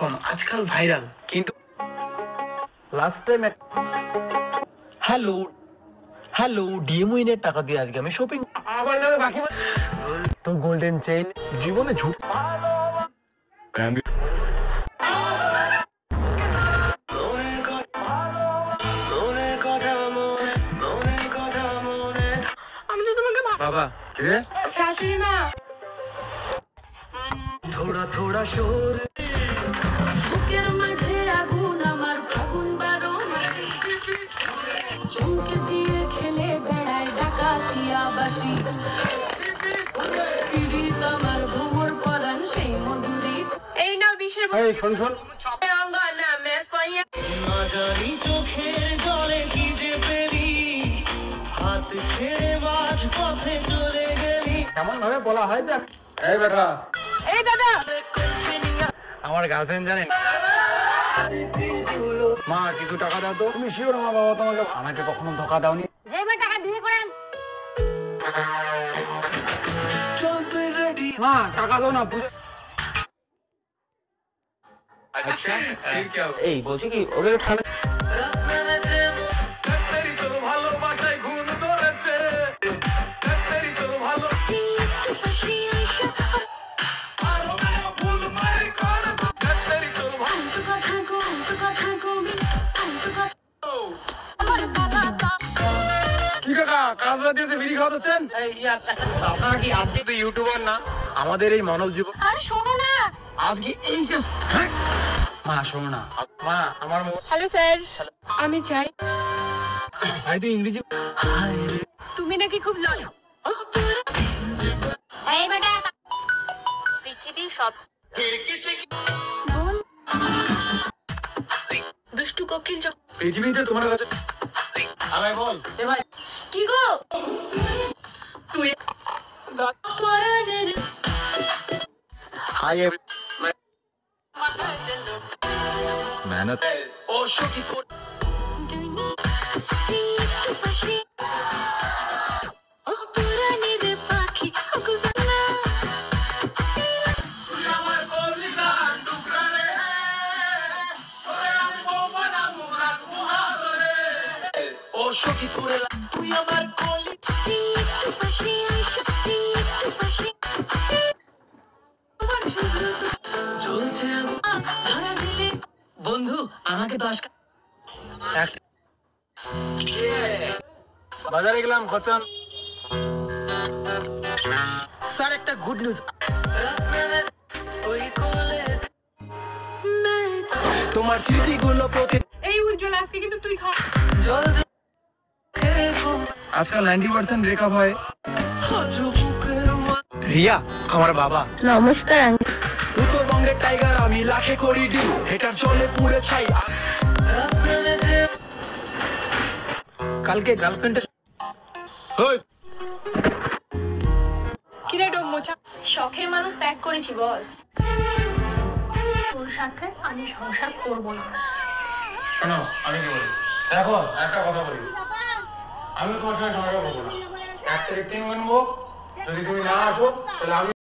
আজকাল ভাইরাল, কিন্তু last time hello hello ডিএমউইনের টাকা দিয়ে আজকে আমি শপিং, আমার নামে বাকি তো গোল্ডেন চেইন জীবনে ঝুট বাবা শাশুড়ি মা থোড়া থোড়া শোর বুকের মাঝে আগুন আমার ফাগুন বারো মাসে চমকে দিয়ে খেলে বেড়ায় ডাকাতিয়া বাসি পীড়িত আমার ভ্রমর পরাণ সেই মধুরী এই নাও বিশের এই শোন শোন অঙ্গনা মেসয়া না জানি চোখের জলে কি যে পেরি হাত ছেড়ে মাঝ পথে চলে গেলি কেমন ভাবে বলা হয় যে এই বেটা এই দাদা আমার গার্লফ্রেন্ড জানেন মা কিছু টাকা দাও তো। তুমি শিওর মা বাবা তোমাকে আমাকে কখনো ধোকা দাওনি? যে মা টাকা বিয়ে করেন চলতে রেডি মা টাকা দাও না। আচ্ছা এই বলছি কি ওদের ঠান্ডা ভালোবাসায় ঘুম ধরেছে ভালো আপনারা কি আজকে তো ইউটিউবার না আমাদের এই মানব জীবন শোনো না আজকে এই মা শোনো না মা আমার হ্যালো স্যার আমি চাই তো ইংরেজি তুমি নাকি খুব লয় এই বেটা পৃথিবীর সব দুষ্টু কোকিল পৃথিবীতে তোমার কাছে আরে বল এ ভাই কি গো তুই আই মেহনত ও শোকি তোর সখী করে তুই আমার কলি চলছে বন্ধু আমাকে 10 বাজারে গেলাম খতম স্যার একটা গুড নিউজ তোমার স্মৃতিগুলো প্রতি এই উজ্জ্বল আজকে কিন্তু তুই খা জল আজকাল 90% ব্রেকআপ হয়। রিয়া আমার বাবা নমস্কার উত্তরবঙ্গের টাইগার আমি লাখে করি ডিউ হেটার চলে পুড়ে ছাই কালকে গার্লফ্রেন্ডের কিরে ডোম মোছা শখের মানুষ ত্যাগ করেছি বস তোর সাথে আমি সংসার করবো না। শোনো আমি কি বলি দেখো একটা কথা বলি আমি তোমার সঙ্গে সংসার করবো না 1 থেকে 3 মানবো যদি তুমি না আসো তাহলে আমি